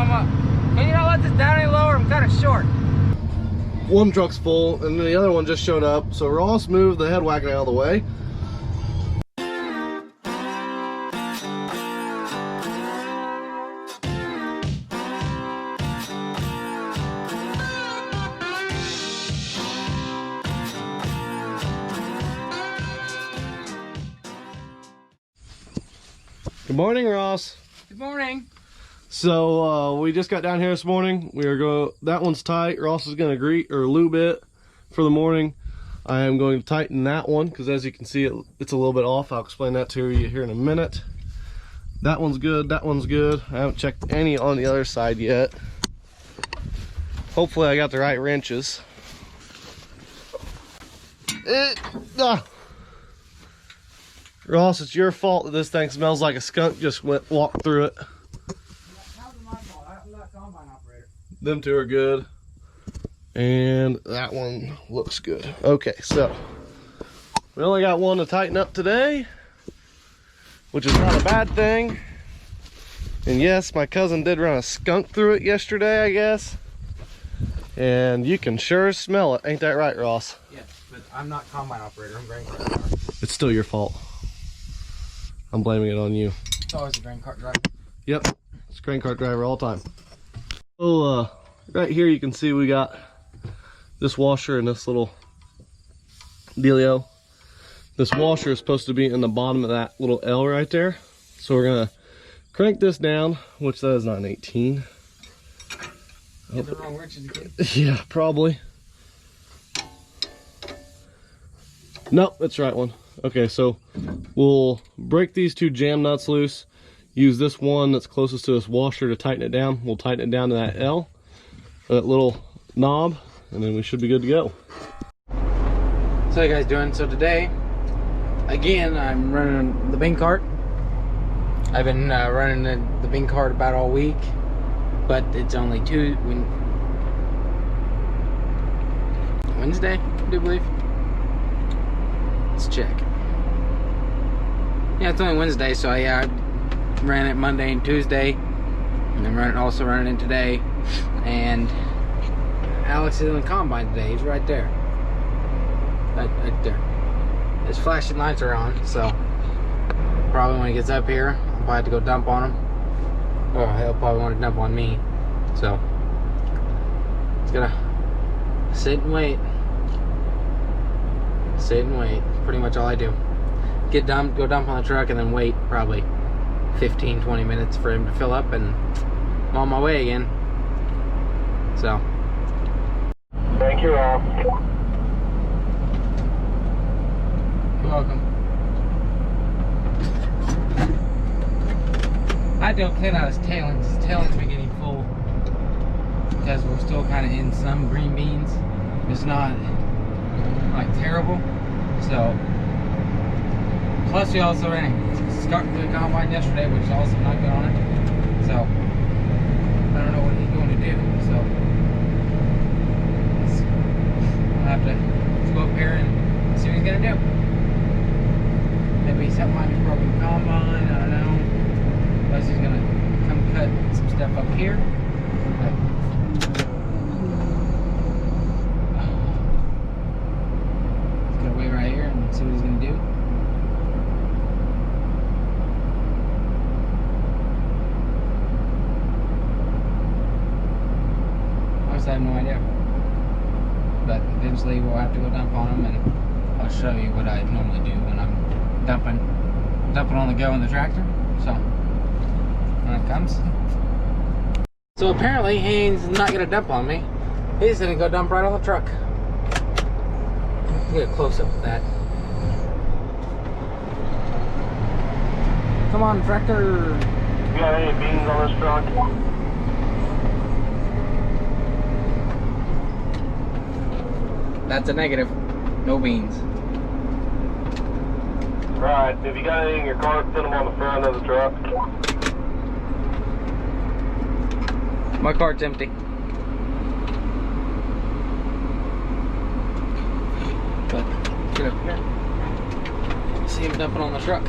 Can you not let this down any lower? I'm kind of short. One truck's full, and the other one just showed up. So Ross moved the head wagon out of the way. Good morning, Ross. Good morning. So we just got down here this morning. We are that one's tight. Ross is going to greet or lube it for the morning. I am going to tighten that one because, as you can see, it's a little bit off. I'll explain that to you here in a minute. That one's good. That one's good. I haven't checked any on the other side yet. Hopefully I got the right wrenches. Ross, it's your fault that this thing smells like a skunk just walked through it. How's it my fault? I'm not a combine operator. Them two are good. And that one looks good. Okay, so we only got one to tighten up today, which is not a bad thing. And yes, my cousin did run a skunk through it yesterday, I guess. And you can sure smell it. Ain't that right, Ross? Yes, but I'm not combine operator. I'm grain cart. It's still your fault. I'm blaming it on you. It's always a grain cart driver. Yep, it's grain cart driver all the time. So right here you can see we got this washer and this little dealio. This washer is supposed to be in the bottom of that little L right there. So we're gonna crank this down, which that is not an 18. Get the wrong wrenches again? Yeah, probably. Nope, that's the right one. Okay, so we'll break these two jam nuts loose. Use this one that's closest to this washer to tighten it down. We'll tighten it down to that L, that little knob, and then we should be good to go. So how you guys doing? So today, again, I'm running the bean cart. I've been running the bean cart about all week, but it's only Wednesday, I do believe. Let's check. Yeah, it's only Wednesday, so yeah, I ran it Monday and Tuesday, and then also running it today. And Alex is in the combine today. He's right there. Right there. His flashing lights are on, so probably when he gets up here, I'll probably have to go dump on him. Or he'll probably want to dump on me. So just gotta sit and wait. Sit and wait. Pretty much all I do. Get dumped, go dump on the truck, and then wait probably 15-20 minutes for him to fill up, and I'm on my way again. So Thank you, Rob. you're welcome. I don't clean out his tailings. His tailings been getting full because we're still kind of in some green beans. It's not like terrible. So plus we also ran a skunk through the combine yesterday, which is also not good on it. So I don't know what he's going to do. So I'll have to go up here and see what he's gonna do. Maybe something might be broken combine. I don't know. Unless he's gonna come cut some stuff up here. He's gonna wait right here and see what he's gonna do. Honestly, I have no idea. But eventually we'll have to go dump on him, and I'll show you what I normally do when I'm dumping on the go in the tractor. So when it comes. So apparently he's not gonna dump on me. He's gonna go dump right on the truck. Get a close up of that. Come on, tractor. You got any beans on this truck? That's a negative. No beans. Right, if you got anything in your cart, put them on the front of the truck. My cart's empty. But get up here. See him dumping on the truck.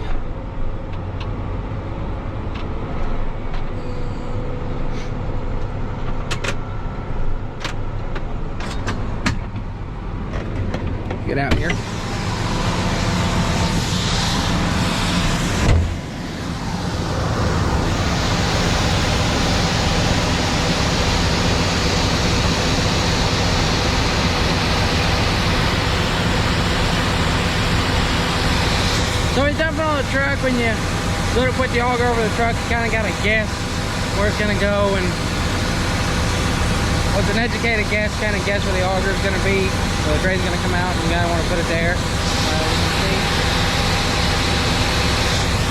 get out here. So he's dumping on the truck. When you go to put the auger over the truck, you kind of got to guess where it's going to go, and with an educated guess, kind of guess where the auger is going to be, where the grade's going to come out, and you kind of want to put it there.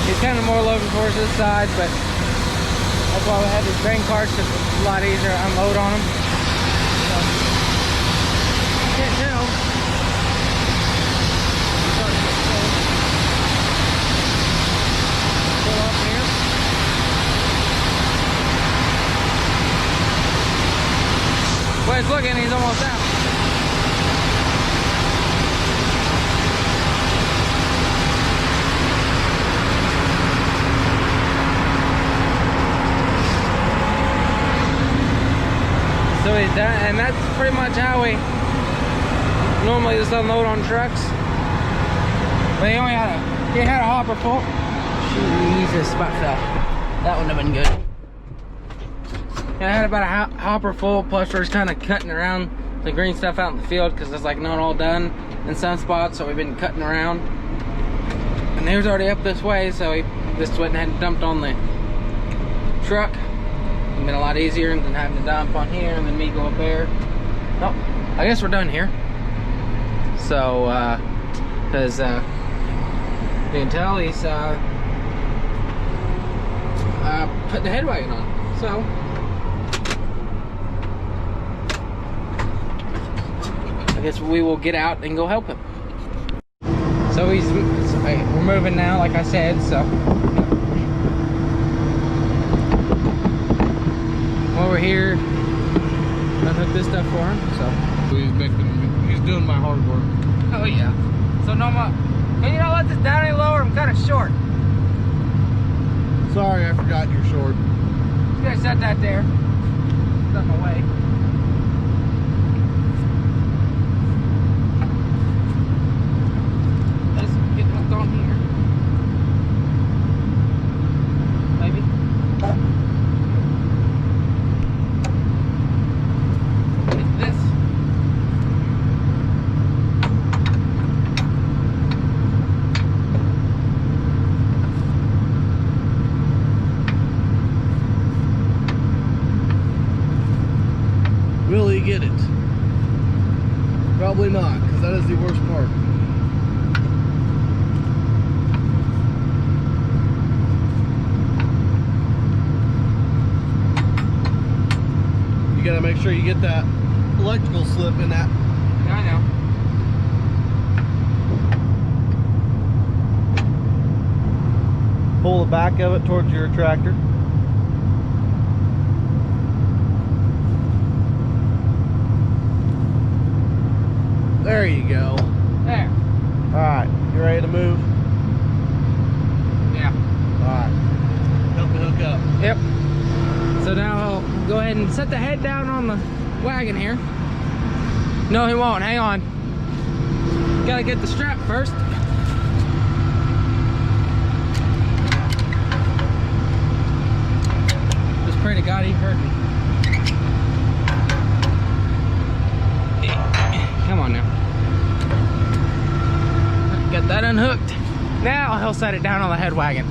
He's kind of more looking towards this side, but that's why we have these grain carts, because it's a lot easier to unload on them. So, can't tell. Pull up here. Well, he's looking, he's almost out. So he's done, and that's pretty much how we normally just unload on trucks. But he had a hopper full. Jesus, about fell. That wouldn't have been good. Yeah, I had about a hopper full, plus we're just kind of cutting around the green stuff out in the field because it's like not all done in some spots, so we've been cutting around. And he was already up this way, so he just went and had dumped on the truck. It's been a lot easier than having to dump on here and then me go up there. Oh, I guess we're done here. So, because you can tell he's put the head wagon on. So, I guess we will get out and go help him. So we're moving now, like I said. So while we're here, unhook this stuff for him. So He's doing my hard work. oh yeah. So no more. Can you not let this down any lower? I'm kind of short. Sorry, I forgot you're short. You gotta set that there. It's on my way. Let's get hooked on here. Maybe. It's this. Will he get it? Probably not, because that is the worst part. You gotta make sure you get that electrical slip in that. Yeah, I know. Pull the back of it towards your tractor. There you go. There. Alright, you ready to move? Yeah. Alright. Help me hook up. Yep. So now I'll go ahead and set the head down on the wagon here. No, he won't. Hang on. Gotta get the strap first. Just pray to God he heard me. Come on now. Got that unhooked. Now he'll set it down on the head wagon.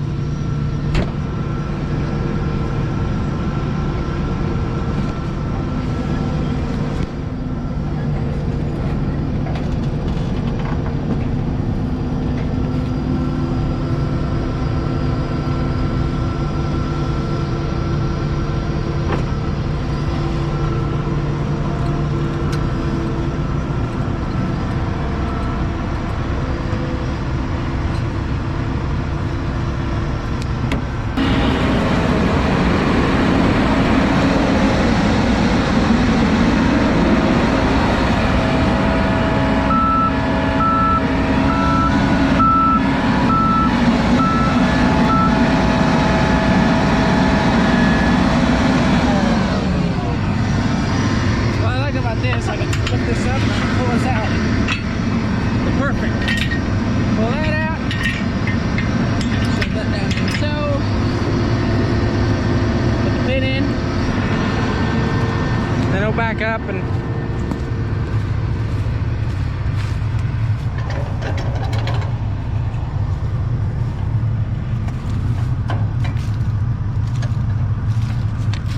back up and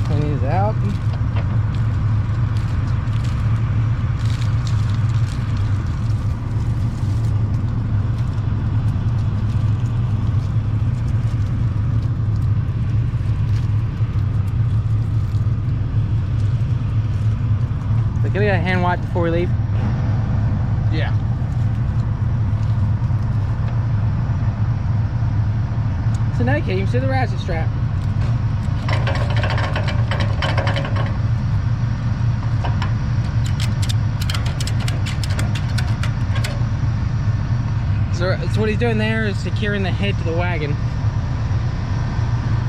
clean these out. Can we get a hand wipe before we leave? Yeah. So now you can't even see the ratchet strap. So what he's doing there is securing the head to the wagon.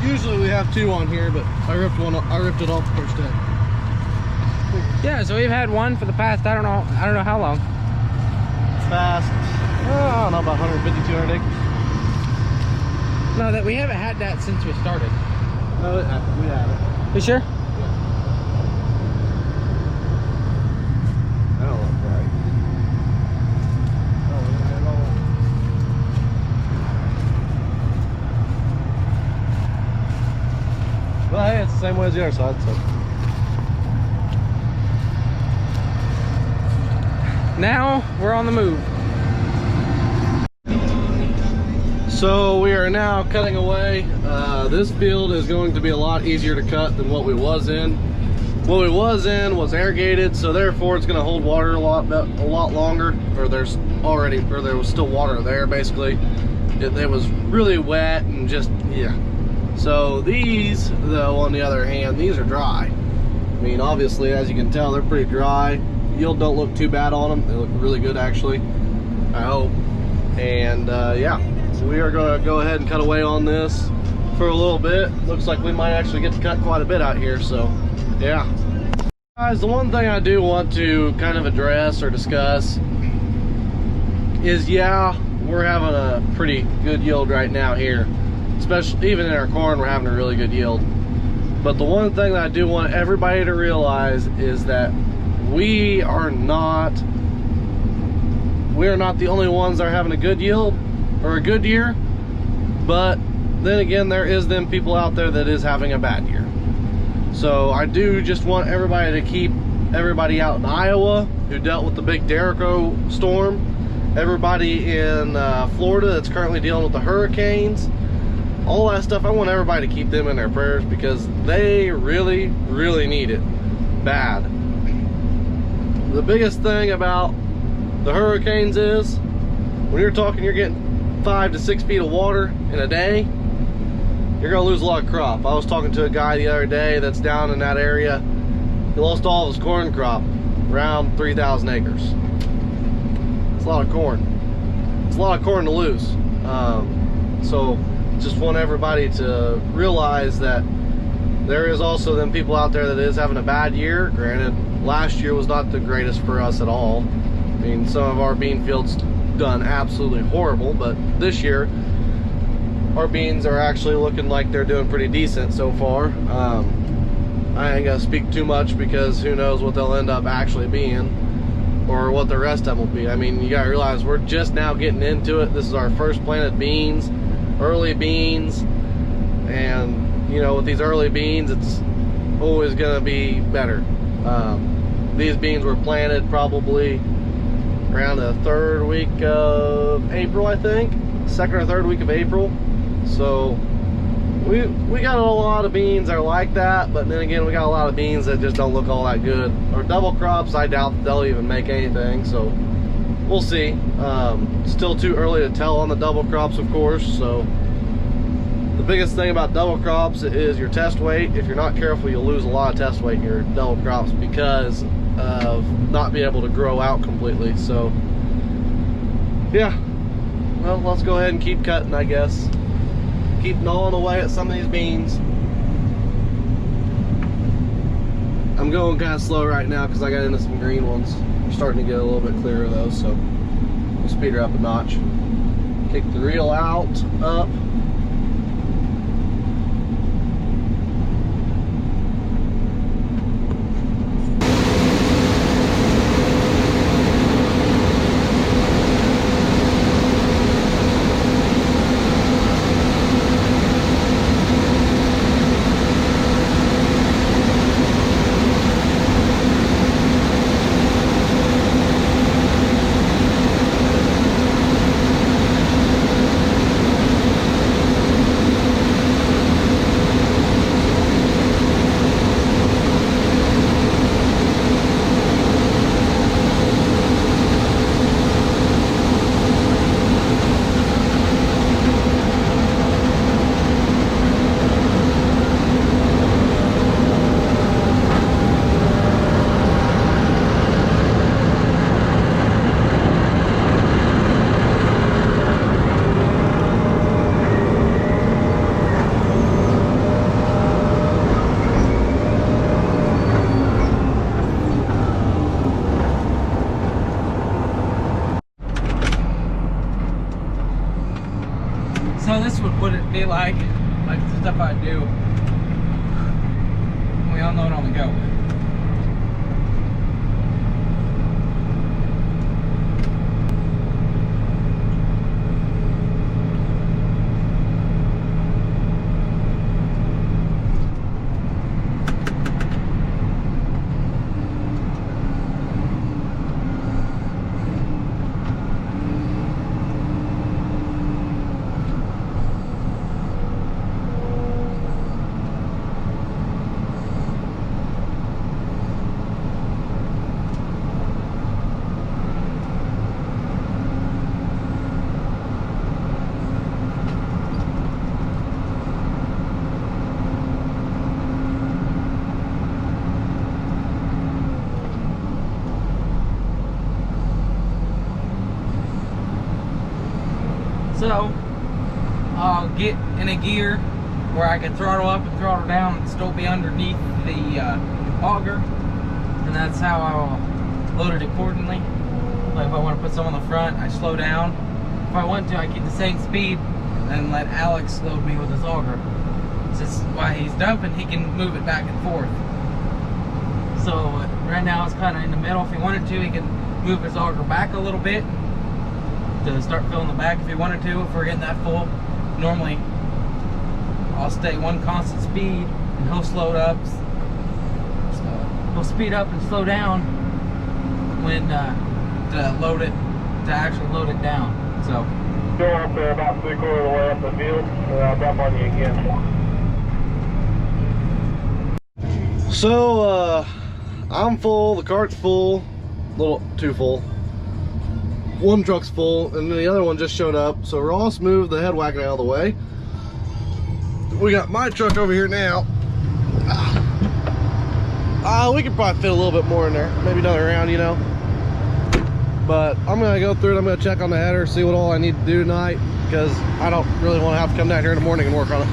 Usually we have two on here, but I ripped it off the first day. Yeah, so we've had one for the past, I don't know how long. Fast, I don't know, about 150, 200 acres. No, that we haven't had that since we started. No, we have it. You sure? Yeah. That don't look right. Oh, we had it all. Well, hey, it's the same way as the other side, so. Now we're on the move. So we are now cutting away. This field is going to be a lot easier to cut than what we was in. What we was in was irrigated, so therefore it's going to hold water a lot longer. Or there was still water there basically. It was really wet and just, yeah. So these, though, on the other hand, these are dry. I mean, obviously, as you can tell, they're pretty dry. Yield don't look too bad on them. They look really good, actually, I hope. And yeah, so we are going to go ahead and cut away on this for a little bit. Looks like we might actually get to cut quite a bit out here, so yeah. Guys, the one thing I do want to kind of address or discuss is, yeah, we're having a pretty good yield right now here. Especially even in our corn, we're having a really good yield. But the one thing that I do want everybody to realize is that we are not the only ones that are having a good yield or a good year. But then again, there is them people out there that is having a bad year. So I do just want everybody to keep everybody out in Iowa who dealt with the big Derico storm, everybody in Florida that's currently dealing with the hurricanes, all that stuff. I want everybody to keep them in their prayers because they really, really need it bad. The biggest thing about the hurricanes is when you're talking you're getting 5 to 6 feet of water in a day, you're gonna lose a lot of crop. I was talking to a guy the other day that's down in that area. He lost all of his corn crop, around 3,000 acres. It's a lot of corn. It's a lot of corn to lose. So just want everybody to realize that there is also them people out there that is having a bad year. Granted, last year was not the greatest for us at all. I mean, some of our bean fields done absolutely horrible, but this year our beans are actually looking like they're doing pretty decent so far. I ain't gonna speak too much because who knows what they'll end up actually being or what the rest of them will be. I mean, you gotta realize we're just now getting into it. This is our first planted beans, early beans, and you know, with these early beans, it's always gonna be better. These beans were planted probably around the 3rd week of April, I think. 2nd or 3rd week of April. So we got a lot of beans that are like that, but then again, we got a lot of beans that just don't look all that good. Or double crops, I doubt they'll even make anything, so we'll see. Still too early to tell on the double crops, of course. So the biggest thing about double crops is your test weight. If you're not careful, you'll lose a lot of test weight in your double crops because of not being able to grow out completely. So yeah, well, let's go ahead and keep cutting, I guess. Keep gnawing away at some of these beans. I'm going kind of slow right now because I got into some green ones. I'm starting to get a little bit clearer though, so we'll speed her up a notch. Kick the reel out, up. be like the stuff I do. We all know it on the go. So I'll get in a gear where I can throttle up and throttle down and still be underneath the auger, and that's how I'll load it accordingly. Like if I want to put some on the front, I slow down. If I want to, I keep the same speed and let Alex load me with his auger. Since while he's dumping, he can move it back and forth. So right now it's kind of in the middle. If he wanted to, he can move his auger back a little bit to start filling the back if he wanted to. If we're getting that full, normally I'll stay one constant speed and he'll slow it up. So he'll speed up and slow down when to actually load it down. So Still up there about 3/4 of the way up the field, and I'll dump on you again. So I'm full, the cart's full, a little too full. One truck's full, and then the other one just showed up. So Ross moved the head wagon out of the way. We got my truck over here now. We could probably fit a little bit more in there, maybe another round, you know. But I'm gonna go through it. I'm gonna check on the header, see what all I need to do tonight, because I don't really want to have to come down here in the morning and work on it.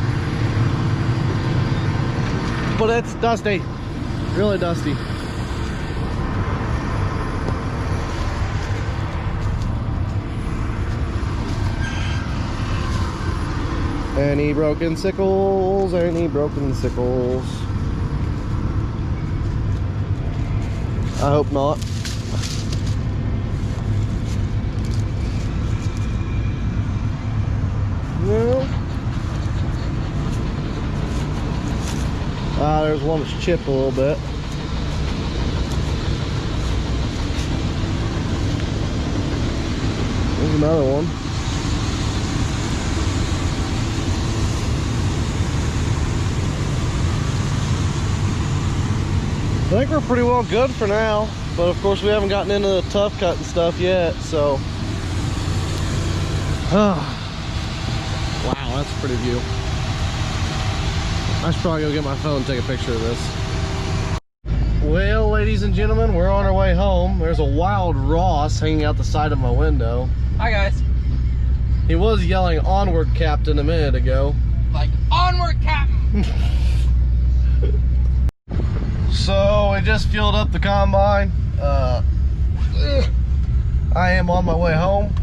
But it's dusty, really dusty. Any broken sickles? Any broken sickles? I hope not. No. There's one that's chipped a little bit. There's another one. I think we're pretty well good for now, but of course we haven't gotten into the tough cut and stuff yet, so. Wow, that's a pretty view. I should probably go get my phone and take a picture of this. Well, ladies and gentlemen, we're on our way home. There's a wild Ross hanging out the side of my window. hi guys. He was yelling "Onward, Captain" a minute ago. Like, onward, Captain! So we just fueled up the combine. I am on my way home.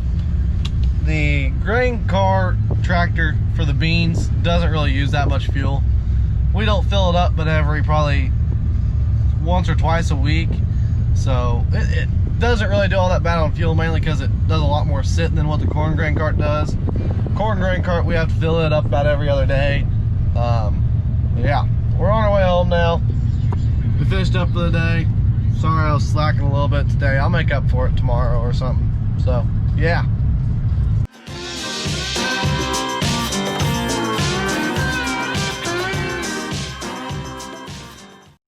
The grain cart tractor for the beans doesn't really use that much fuel. We don't fill it up but every probably once or twice a week. So it doesn't really do all that bad on fuel, mainly because it does a lot more sitting than what the corn grain cart does. Corn grain cart, we have to fill it up about every other day. Yeah, we're on our way home now. We finished up for the day. Sorry I was slacking a little bit today. I'll make up for it tomorrow or something. So, yeah.